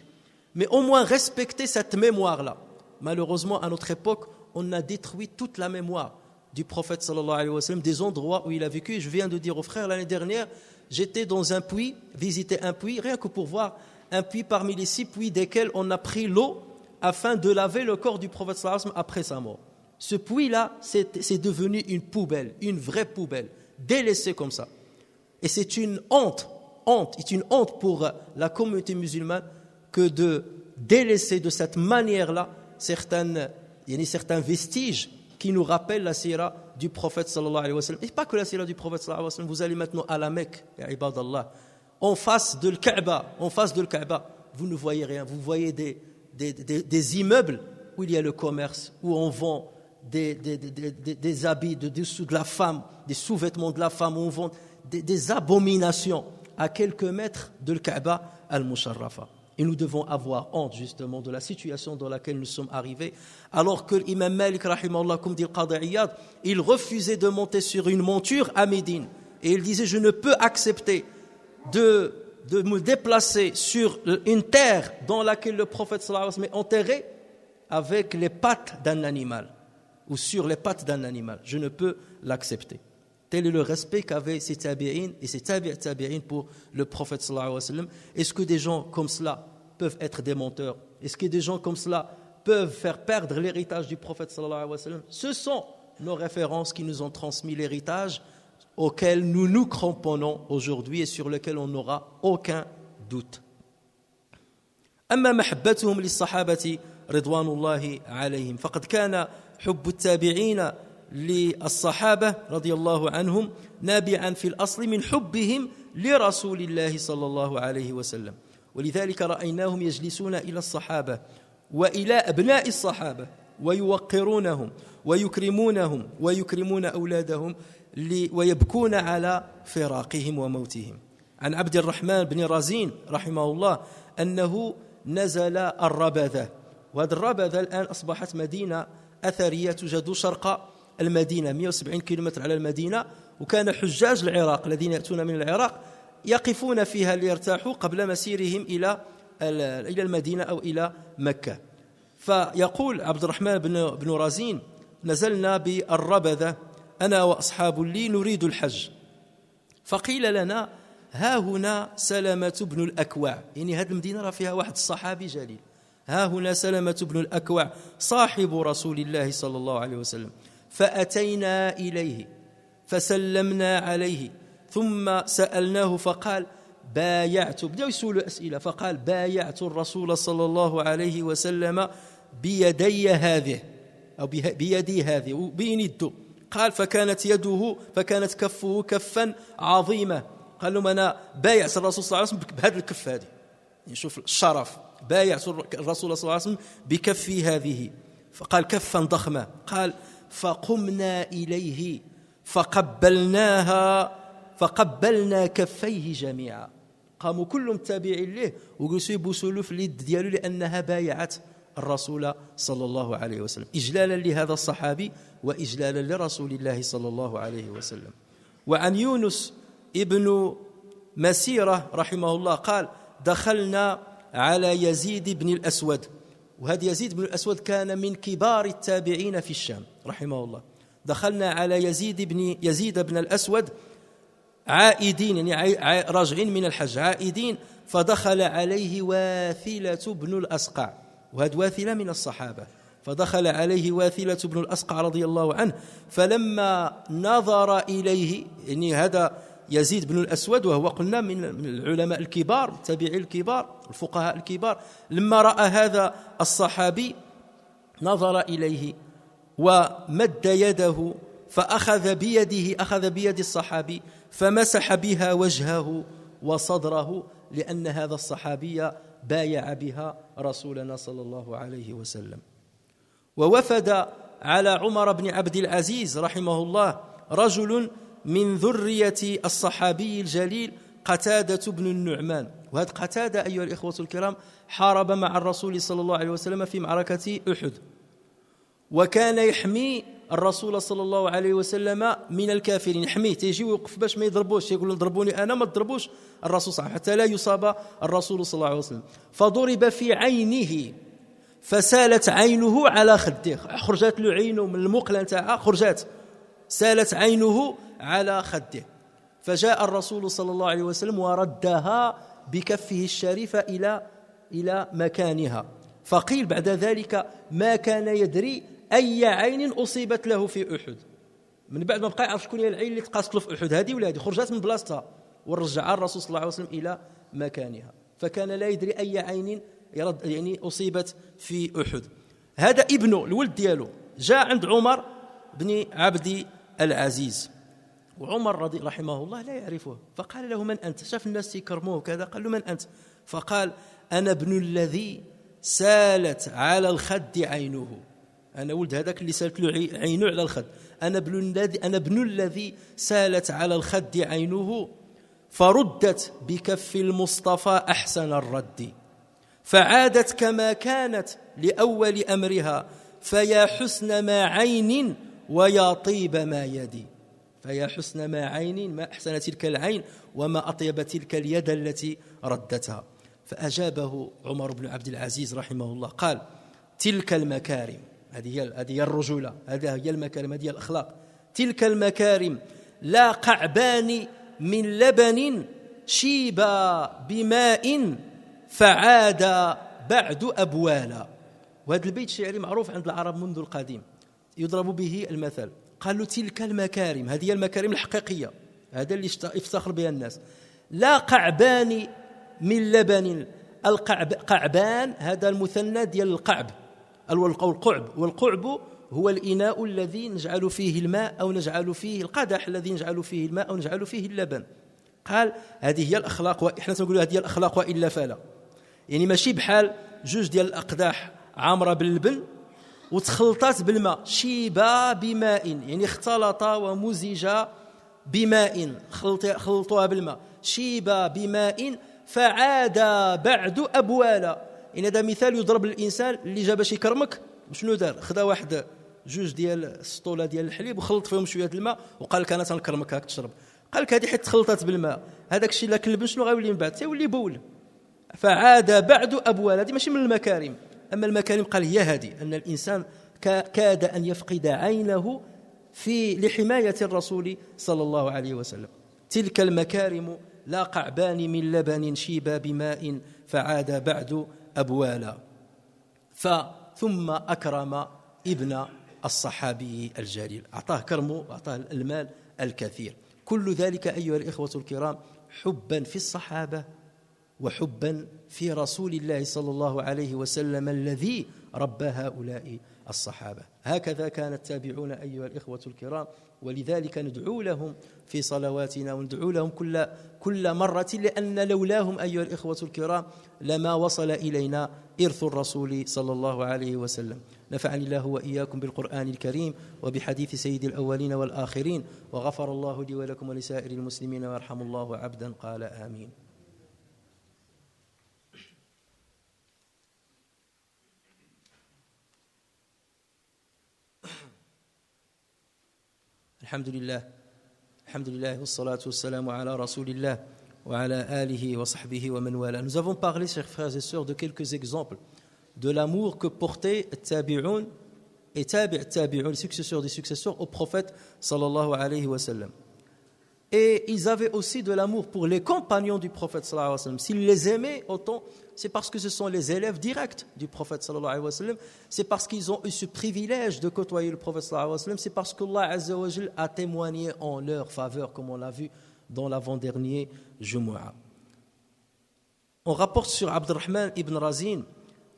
mais au moins respecter cette mémoire-là. Malheureusement, à notre époque, on a détruit toute la mémoire du prophète sallallahu alayhi wa sallam, des endroits où il a vécu. Je viens de dire aux frères, l'année dernière, j'étais dans un puits, visiter un puits, rien que pour voir un puits parmi les 6 puits desquels on a pris l'eau afin de laver le corps du prophète sallallahu alayhi wa sallam après sa mort. Ce puits-là, c'est devenu une poubelle, une vraie poubelle, délaissée comme ça. Et c'est une honte pour la communauté musulmane que de délaisser de cette manière-là certains vestiges qui nous rappellent la sira du prophète sallallahu alayhi wa sallam. Et pas que la sira du prophète sallallahu alayhi wa sallam. Vous allez maintenant à la Mecque, ya ibadallah, en face de Kaaba, vous ne voyez rien. Vous voyez des immeubles où il y a le commerce, où on vend des habits de la femme, des sous-vêtements de la femme, où on vend des abominations à quelques mètres de Kaaba al-Musharrafa. Et nous devons avoir honte justement de la situation dans laquelle nous sommes arrivés, alors que l'imam Malik, rahimahullah, comme dit le Qadi Iyad, il refusait de monter sur une monture à Médine. Et il disait, je ne peux accepter de me déplacer sur une terre dans laquelle le prophète sallallahu alayhi wa sallam est enterré avec les pattes d'un animal ou sur les pattes d'un animal. Je ne peux l'accepter. Tel est le respect qu'avaient ces tabi'in et ces tabi'in pour le prophète sallallahu alayhi wa sallam. Est-ce que des gens comme cela peuvent être des menteurs? Est-ce que des gens comme cela peuvent faire perdre l'héritage du prophète sallallahu alayhi wa sallam? Ce sont nos références qui nous ont transmis l'héritage auquel nous nous cramponnons aujourd'hui et sur lequel on n'aura aucun doute. أما محبتهم للصحابة رضوان الله عليهم فقد كان حب التابعين للصحابة رضي الله عنهم نابعا في الأصل من حبهم لرسول الله صلى الله عليه وسلم ولذلك رأيناهم يجلسون إلى الصحابة وإلى أبناء الصحابة ويوقرونهم ويكرمونهم ويكرمون أولادهم ويبكون على فراقهم وموتهم. عن عبد الرحمن بن رزين رحمه الله أنه نزل الربذة، وهذه الربذة الآن أصبحت مدينة أثرية توجد شرق المدينة 170 كيلومتر على المدينة، وكان حجاج العراق الذين يأتون من العراق يقفون فيها ليرتاحوا قبل مسيرهم إلى المدينة أو إلى مكة. فيقول عبد الرحمن بن رزين نزلنا بالربذة أنا وأصحاب لي نريد الحج، فقيل لنا ها هنا سلمة بن الأكوع، يعني هذه المدينة راه فيها واحد الصحابي جليل، ها هنا سلمة بن الأكوع صاحب رسول الله صلى الله عليه وسلم، فأتينا إليه فسلمنا عليه ثم سألناه فقال بايعت، بدأوا يسولوا أسئلة، فقال بايعت الرسول صلى الله عليه وسلم بيدي هذه أو بيدي هذه وبين يده، قال فكانت كفه كفا عظيمة، قال لهم أنا بايعت الرسول صلى الله عليه وسلم بهذا الكف هذه، يعني شوف الشرف، بايعت الرسول صلى الله عليه وسلم بكفي هذه، فقال كفا ضخمة، قال فقمنا إليه فقبلنا كفيه جميعا، قاموا كلهم تابعين له وجلسوا يبوسوا في اليد ديالو لأنها بايعت الرسول صلى الله عليه وسلم إجلالا لهذا الصحابي وإجلالا لرسول الله صلى الله عليه وسلم. وعن يونس ابن مسيرة رحمه الله قال دخلنا على يزيد بن الأسود، وهذا يزيد بن الأسود كان من كبار التابعين في الشام رحمه الله، دخلنا على يزيد بن الأسود عائدين، يعني راجعين من الحج عائدين، فدخل عليه واثلة بن الأسقع، وهذا واثلة من الصحابة، فدخل عليه واثلة بن الأسقع رضي الله عنه، فلما نظر إليه، يعني هذا يزيد بن الأسود وهو قلنا من العلماء الكبار التابعين الكبار الفقهاء الكبار، لما رأى هذا الصحابي نظر إليه ومد يده فأخذ بيد الصحابي فمسح بها وجهه وصدره، لأن هذا الصحابي بايع بها رسولنا صلى الله عليه وسلم. ووفد على عمر بن عبد العزيز رحمه الله رجل من ذرية الصحابي الجليل قتادة بن النعمان، وهذا قتادة أيها الإخوة الكرام حارب مع الرسول صلى الله عليه وسلم في معركة أحد، وكان يحمي الرسول صلى الله عليه وسلم من الكافرين، يحميه تيجي ويوقف باش ما يضربوش، يقول ضربوني أنا ما تضربوش الرسول صلى الله عليه وسلم حتى لا يصاب الرسول صلى الله عليه وسلم، فضرب في عينه فسالت عينه على خده، خرجت له عينه من المقلة نتاعها، خرجت سالت عينه على خده، فجاء الرسول صلى الله عليه وسلم وردها بكفه الشريفة إلى مكانها، فقيل بعد ذلك ما كان يدري أي عين أصيبت له في أحد، من بعد ما بقى يعرف شكون هي العين اللي تقاست له في أحد، هذه ولا هذه، خرجت من بلاصتها ورجعها الرسول صلى الله عليه وسلم إلى مكانها، فكان لا يدري أي عين يعني أصيبت في أحد. هذا ابنه الولد دياله جاء عند عمر بن عبد العزيز، وعمر رضي رحمه الله لا يعرفه، فقال له من أنت؟ شاف الناس يكرموه كذا، قال له من أنت؟ فقال أنا ابن الذي سالت على الخد عينه، أنا ولد هذاك اللي سالت له عينه على الخد، أنا ابن الذي سالت على الخد عينه، فردت بكف المصطفى أحسن الرد، فعادت كما كانت لأول أمرها، فيا حسن ما عين ويا طيب ما يدي. فيا حسن ما عين ما أحسن تلك العين وما أطيب تلك اليد التي ردتها. فأجابه عمر بن عبد العزيز رحمه الله قال تلك المكارم، هذه هي الرجولة، هذه هي المكارم، هذه هي الأخلاق. تلك المكارم لا قعبان من لبن شيبا بماء فعاد بعد أبوالا. وهذا البيت الشعري معروف عند العرب منذ القديم، يضرب به المثل. قالوا تلك المكارم، هذه هي المكارم الحقيقية، هذا اللي يفتخر بها الناس. لا قعبان من لبن، قعبان هذا المثنى ديال القعب والقعب، والقعب هو الإناء الذي نجعل فيه الماء أو نجعل فيه القدح الذي نجعل فيه الماء أو نجعل فيه اللبن. قال هذه هي الأخلاق، وإحنا تنقولوا هذه هي الأخلاق وإلا فلا. يعني ماشي بحال جوج ديال الأقداح عامرة باللبن وتخلطات بالماء، شيبا بماء يعني اختلطا ومزجا بماء، خلطوها بالماء، شيبا بماء فعاد بعد أبوالا. يعني هذا مثال يضرب للإنسان اللي جا باش يكرمك، شنو دار؟ خدا واحد جوج ديال السطوله ديال الحليب وخلط فيهم شويه الماء وقال لك انا تنكرمك هاك تشرب. قال لك هذه حيت تخلطات بالماء، هذاك الشيء لك اللبن شنو غيولي من بعد؟ تيولي بول. فعاد بعد أبوالا، هذه ماشي من المكارم. أما المكارم قال هي هذه، أن الإنسان كاد أن يفقد عينه لحماية الرسول صلى الله عليه وسلم. تلك المكارم لا قعبان من لبن شيبا بماء فعاد بعد أبوالا. ثم أكرم ابن الصحابي الجليل، أعطاه كرمه وأعطاه المال الكثير. كل ذلك أيها الإخوة الكرام حبا في الصحابة وحبا في رسول الله صلى الله عليه وسلم الذي ربى هؤلاء الصحابة. هكذا كان التابعون أيها الإخوة الكرام، ولذلك ندعو لهم في صلواتنا وندعو لهم كل مرة، لأن لولاهم أيها الإخوة الكرام لما وصل إلينا إرث الرسول صلى الله عليه وسلم. نفعني الله وإياكم بالقرآن الكريم وبحديث سيد الأولين والآخرين، وغفر الله لي ولكم ولسائر المسلمين، ويرحم الله عبدا قال آمين. الحمد لله والصلاة والسلام على رسول الله وعلى آله وصحبه ومن والاه. Nous avons parlé, chers frères et sœurs, de quelques exemples de l'amour que portaient Tabi'un et Tabi'un, les successeurs des successeurs, au prophète sallallahu alayhi wa sallam. Et ils avaient aussi de l'amour pour les compagnons du prophète sallallahu alayhi wa sallam. S'ils les aimaient autant, c'est parce que ce sont les élèves directs du prophète sallallahu alayhi wa sallam. C'est parce qu'ils ont eu ce privilège de côtoyer le prophète sallallahu alayhi wa sallam. C'est parce qu'Allah azza wa jal a témoigné en leur faveur, comme on l'a vu dans l'avant-dernier Jumu'ah. On rapporte sur Abdurrahman ibn Razin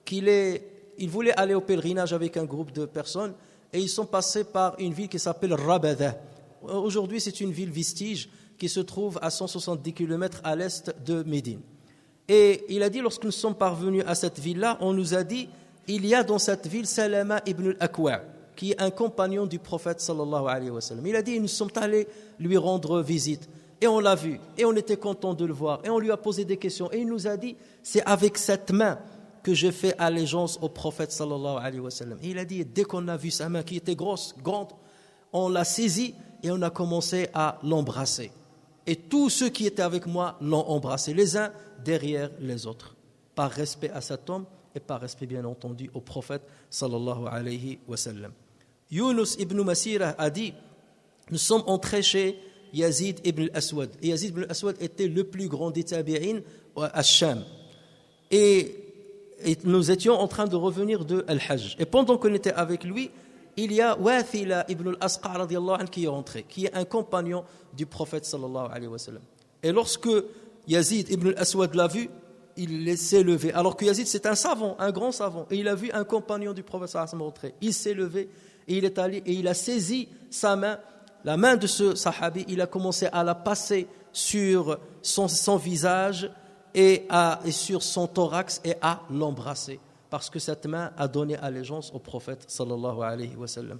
qu'il voulait aller au pèlerinage avec un groupe de personnes et ils sont passés par une ville qui s'appelle Rabada. Aujourd'hui, c'est une ville vestige qui se trouve à 170 km à l'est de Médine. Et il a dit, lorsque nous sommes parvenus à cette ville-là, on nous a dit, il y a dans cette ville Salama ibn al-Akwa', qui est un compagnon du prophète sallallahu alayhi wa sallam. Il a dit, nous sommes allés lui rendre visite. Et on l'a vu, et on était content de le voir, et on lui a posé des questions. Et il nous a dit, c'est avec cette main que je fais allégeance au prophète sallallahu alayhi wa sallam. Et il a dit, dès qu'on a vu sa main qui était grosse, grande, on l'a saisie et on a commencé à l'embrasser. Et tous ceux qui étaient avec moi l'ont embrassé, les uns derrière les autres, par respect à cet homme et par respect bien entendu au prophète sallallahu alayhi wa sallam. Yunus ibn Masira a dit, nous sommes entrés chez Yazid ibn al-Aswad. Et Yazid ibn al-Aswad était le plus grand des tabi'in à Sham. Et nous étions en train de revenir de Al-Hajj. Et pendant qu'on était avec lui, il y a Wathila ibn al-Asqa radiyallahu anhu qui est rentré, qui est un compagnon du prophète sallallahu alayhi wa sallam. Et lorsque Yazid ibn al-Aswad l'a vu, il s'est levé. Alors que Yazid, c'est un savant, un grand savant. Et il a vu un compagnon du prophète sallallahu alayhi wa sallam rentrer. Il s'est levé et il est allé et il a saisi sa main, la main de ce sahabi. Il a commencé à la passer sur son visage et sur son thorax et à l'embrasser. Parce que cette main a donné allégeance au prophète sallallahu alayhi wa sallam.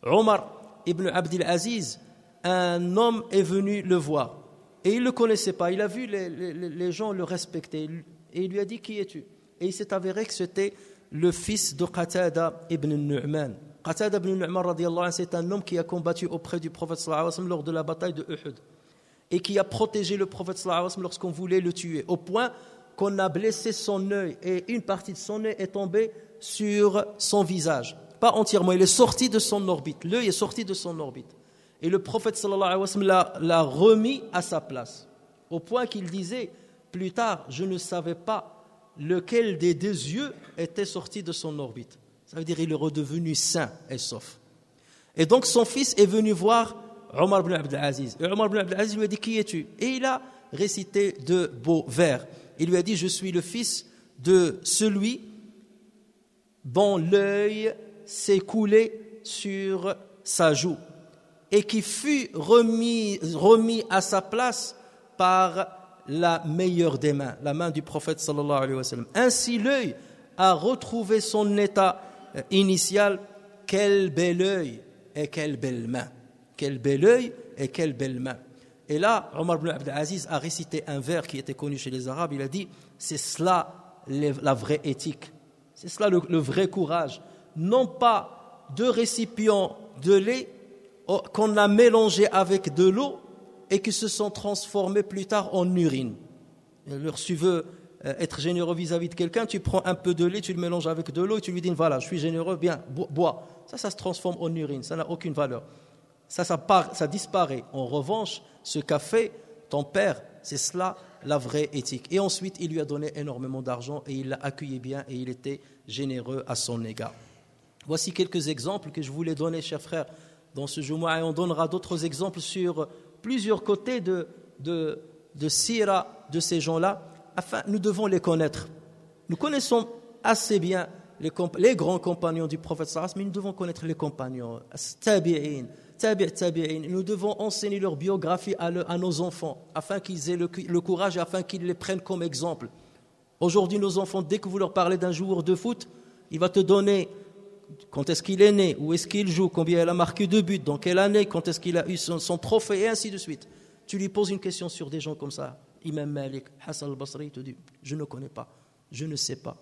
Omar ibn Abdul Aziz, un homme est venu le voir et il ne le connaissait pas. Il a vu les gens le respecter et il lui a dit, qui es-tu? Et il s'est avéré que c'était le fils de Qatada ibn Nu'man Qatada ibn Nu'man radiyallahu anhu, c'est un homme qui a combattu auprès du prophète sallallahu alayhi wa sallam lors de la bataille de Uhud et qui a protégé le prophète sallallahu alayhi wa sallam lorsqu'on voulait le tuer, au point qu'on a blessé son œil et une partie de son œil est tombée sur son visage. Pas entièrement, il est sorti de son orbite, l'œil est sorti de son orbite. Et le prophète sallallahu alayhi wa sallam l'a remis à sa place, au point qu'il disait plus tard, je ne savais pas lequel des deux yeux était sorti de son orbite. Ça veut dire qu'il est redevenu sain et sauf. Et donc son fils est venu voir Omar ibn Abdel Aziz. Et Omar ibn Abdel Aziz lui a dit, qui es-tu? Et il a récité de beaux vers. Il lui a dit, je suis le fils de celui dont l'œil s'est coulé sur sa joue et qui fut remis à sa place par la meilleure des mains, la main du prophète sallallahu alayhi wa sallam. Ainsi l'œil a retrouvé son état initial. Quel bel œil et quelle belle main. Quel bel œil et quelle belle main. Et là, Omar ibn Abdel Aziz a récité un vers qui était connu chez les Arabes. Il a dit, c'est cela la vraie éthique. C'est cela le vrai courage. Non pas deux récipients de lait qu'on a mélangés avec de l'eau et qui se sont transformés plus tard en urine. Alors, si tu veux être généreux vis-à-vis de quelqu'un, tu prends un peu de lait, tu le mélanges avec de l'eau et tu lui dis, voilà, je suis généreux, bien, bois. Ça se transforme en urine, ça n'a aucune valeur. Ça disparaît. En revanche, ce qu'a fait ton père, c'est cela la vraie éthique. Et ensuite, il lui a donné énormément d'argent et il l'a accueilli bien et il était généreux à son égard. Voici quelques exemples que je voulais donner, chers frères, dans ce Jumu'ah, et on donnera d'autres exemples sur plusieurs côtés de sira de ces gens-là. Enfin, nous devons les connaître. Nous connaissons assez bien les grands compagnons du prophète sallallahu alayhi wa sallam, mais nous devons connaître les compagnons, tabi'in. Nous devons enseigner leur biographie à nos enfants afin qu'ils aient le courage et afin qu'ils les prennent comme exemple. Aujourd'hui, nos enfants, dès que vous leur parlez d'un joueur de foot, il va te donner quand est-ce qu'il est né, où est-ce qu'il joue, combien il a marqué de buts, dans quelle année, quand est-ce qu'il a eu son trophée, et ainsi de suite. Tu lui poses une question sur des gens comme ça, Imam Malik, Hassan al-Basri, il te dit, je ne connais pas, je ne sais pas.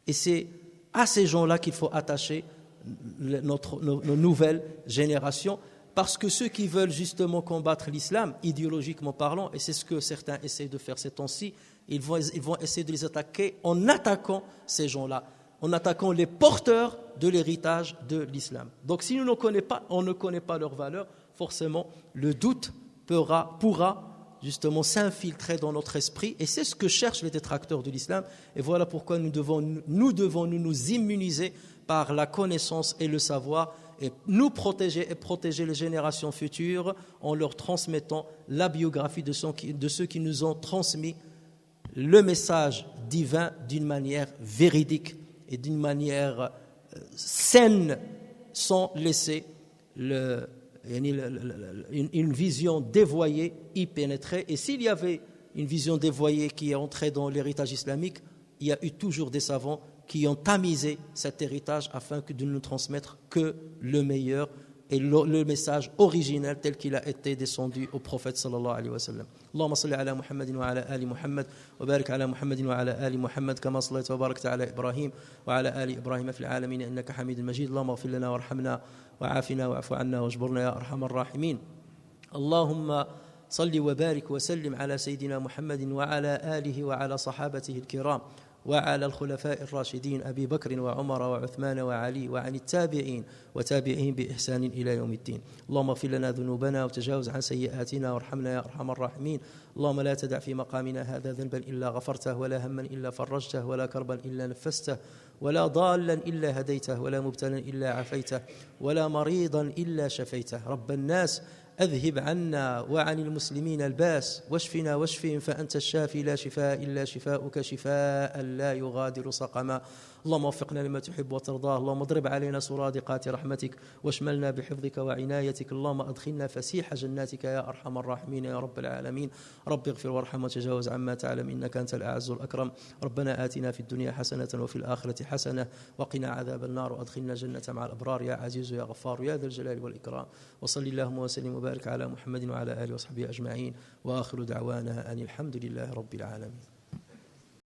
Et c'est à ces gens-là qu'il faut attacher nos nouvelles générations, parce que ceux qui veulent justement combattre l'islam, idéologiquement parlant, et c'est ce que certains essaient de faire ces temps-ci, ils vont essayer de les attaquer en attaquant ces gens-là, en attaquant les porteurs de l'héritage de l'islam. Donc si on ne connaît pas leurs valeurs, forcément le doute pourra justement s'infiltrer dans notre esprit, et c'est ce que cherchent les détracteurs de l'islam. Et voilà pourquoi nous devons nous immuniser par la connaissance et le savoir, et nous protéger et protéger les générations futures en leur transmettant la biographie de ceux qui nous ont transmis le message divin d'une manière véridique et d'une manière saine, sans laisser une vision dévoyée y pénétrer. Et s'il y avait une vision dévoyée qui est entrée dans l'héritage islamique, il y a eu toujours des savants qui ont tamisé cet héritage afin de ne nous transmettre que le meilleur et le message originel tel qu'il a été descendu au prophète sallallahu alayhi wa sallam. Allahumma salli ala Muhammadin wa ala ali Muhammad wa barik ala Muhammadin wa ala ali Muhammad kama sallaita wa barakta ala Ibrahim wa ala ali Ibrahim fil alamin innaka Hamidun Majid. Allahumma ighfir lana warhamna wa'afina wa'fu 'anna wajburna ya arhamar rahimin. Allahumma salli wa barik wa sallim ala sayyidina Muhammadin wa ala alihi wa ala sahabatihi al-kiram وعلى الخلفاء الراشدين أبي بكر وعمر وعثمان وعلي وعن التابعين وتابعين بإحسان إلى يوم الدين. اللهم اغفر لنا ذنوبنا وتجاوز عن سيئاتنا وارحمنا يا أرحم الراحمين. اللهم لا تدع في مقامنا هذا ذنبا إلا غفرته ولا هما إلا فرجته ولا كربا إلا نفسته ولا ضالا إلا هديته ولا مبتلا إلا عافيته ولا مريضا إلا شفيته. رب الناس أذهب عنا وعن المسلمين الباس واشفنا واشفهم فأنت الشافي لا شفاء إلا شفاؤك شفاء لا يغادر سقما. اللهم وفقنا لما تحب وترضاه. اللهم اضرب علينا سرادقات رحمتك واشملنا بحفظك وعنايتك. اللهم أدخلنا فسيح جناتك يا أرحم الراحمين يا رب العالمين. رب اغفر وارحم وتجاوز عما تعلم إنك أنت الأعز الأكرم. ربنا آتنا في الدنيا حسنة وفي الآخرة حسنة وقنا عذاب النار وأدخلنا جنة مع الأبرار يا عزيز يا غفار يا ذا الجلال والإكرام. وصل اللهم وسلم وبارك على محمد وعلى آله وصحبه أجمعين وآخر دعوانا أن الحمد لله رب العالمين.